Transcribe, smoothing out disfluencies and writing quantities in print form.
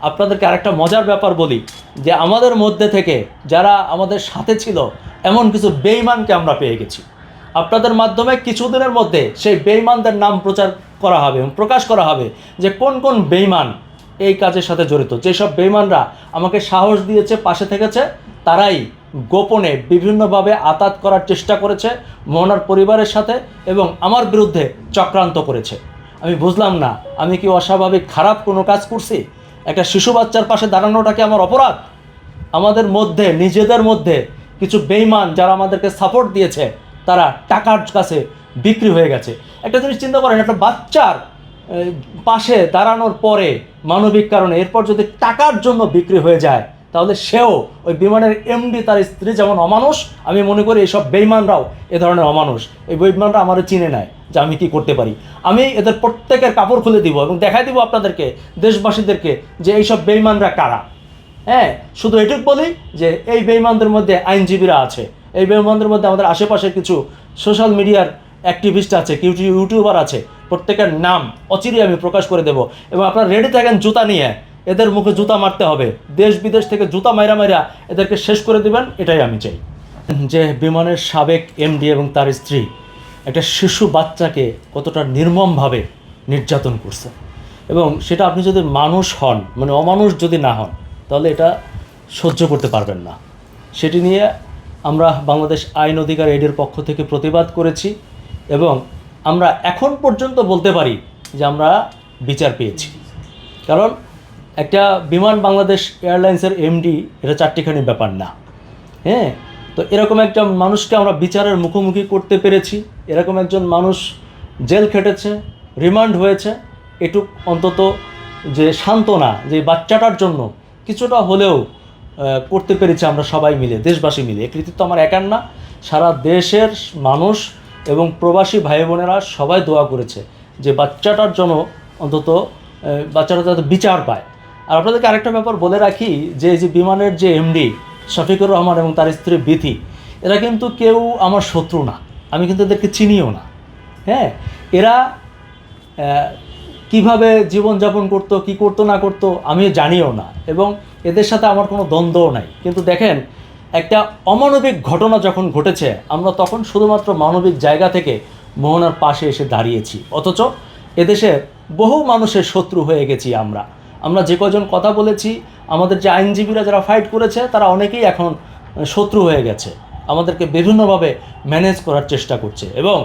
আপনাদেরকে আরেকটা মজার ব্যাপার বলি যে আমাদের মধ্যে থেকে যারা আমাদের সাথে ছিল এমন কিছু বেঈমানকে আমরা পেয়ে গেছি। আপনাদের মাধ্যমে কিছুদিনের মধ্যে সেই বেঈমানদের নাম প্রচার করা হবে এবং প্রকাশ করা হবে যে কোন কোন বেঈমান এই কাজের সাথে জড়িত। যেসব বেঈমানরা আমাকে সাহস দিয়েছে, পাশে থেকেছে, তারাই গোপনে বিভিন্নভাবে আতাত করার চেষ্টা করেছে মোহনার পরিবারের সাথে এবং আমার বিরুদ্ধে চক্রান্ত করেছে। আমি বুঝলাম না, আমি কি অস্বাভাবিক খারাপ কোনো কাজ করছি? একটা শিশু বাচ্চার পাশে দাঁড়ানোটা কি আমার অপরাধ? আমাদের মধ্যে নিজেদের মধ্যে কিছু বেঈমান যারা আমাদেরকে সাপোর্ট দিয়েছে তারা টাকার কাছে বিক্রি হয়ে গেছে। একটা জিনিস চিন্তা করেন, একটা বাচ্চার পাশে দাঁড়ানোর পরে মানবিক কারণে এরপর যদি টাকার জন্য বিক্রি হয়ে যায় তাহলে সেও ওই বিমানের এমডি তার স্ত্রী যেমন অমানুষ, আমি মনে করি এইসব বেঈমানরাও এ ধরনের অমানুষ। এই বেঈমানরা আমারও চিনে নেয় যে আমি কি করতে পারি। আমি এদের প্রত্যেকের কাপড় খুলে দিব এবং দেখাই দিব আপনাদেরকে, দেশবাসীদেরকে, যে এইসব বেঈমানরা কারা। হ্যাঁ, শুধু এটুকু বলি যে এই বেঈমানদের মধ্যে আইনজীবীরা আছে, এই বেঈমানদের মধ্যে আমাদের আশেপাশের কিছু সোশ্যাল মিডিয়ার অ্যাক্টিভিস্ট আছে, ইউটিউবার আছে, প্রত্যেকের নাম অচিরেই আমি প্রকাশ করে দেব। এবং আপনারা রেডি থাকেন জুতা নিয়ে, এদের মুখে জুতা মারতে হবে, দেশ বিদেশ থেকে জুতা মাইরা এদেরকে শেষ করে দেবেন, এটাই আমি চাই। যে বিমানের সাবেক এমডি এবং তার স্ত্রী একটা শিশু বাচ্চাকে কতটা নির্মমভাবে নির্যাতন করছে, এবং সেটা আপনি যদি মানুষ হন, মানে অমানুষ যদি না হন, তাহলে এটা সহ্য করতে পারবেন না। সেটি নিয়ে আমরা বাংলাদেশ আইন অধিকার এইডের পক্ষ থেকে প্রতিবাদ করেছি এবং আমরা এখন পর্যন্ত বলতে পারি যে আমরা বিচার পেয়েছি। কারণ একটা বিমান বাংলাদেশ এয়ারলাইন্সের এমডি এটা চারটিখানি ব্যাপার না। হ্যাঁ, তো এরকম একটা মানুষকে আমরা বিচারের মুখোমুখি করতে পেরেছি, এরকম একজন মানুষ জেল খেটেছে, রিমান্ড হয়েছে, এটুক অন্তত যে সান্ত্বনা, যে বাচ্চাটার জন্য কিছুটা হলেও করতে পেরেছি আমরা সবাই মিলে, দেশবাসী মিলে। কৃতিত্ব আমার একার না, সারা দেশের মানুষ এবং প্রবাসী ভাই বোনেরা সবাই দোয়া করেছে যে বাচ্চাটার জন্য অন্তত বাচ্চাটা যাতে বিচার পায়। আর আপনাদেরকে আরেকটা ব্যাপার বলে রাখি যে বিমানের যে এমডি শফিকুর রহমান এবং তার স্ত্রী বিথি, এরা কিন্তু কেউ আমার শত্রু না, আমি কিন্তু এদেরকে চিনিও না। হ্যাঁ, এরা কিভাবে জীবনযাপন করতো, কি করতো না করতো আমি জানিও না, এবং এদের সাথে আমার কোনো দ্বন্দ্বও নাই। কিন্তু দেখেন, একটা অমানবিক ঘটনা যখন ঘটেছে আমরা তখন শুধুমাত্র মানবিক জায়গা থেকে মোহনার পাশে এসে দাঁড়িয়েছি, অথচ এদেশে বহু মানুষের শত্রু হয়ে গেছি আমরা যে কজন কথা বলেছি, আমাদের যে আইনজীবীরা যারা ফাইট করেছে তারা অনেকেই এখন শত্রু হয়ে গেছে, আমাদেরকে বিভিন্নভাবে ম্যানেজ করার চেষ্টা করছে। এবং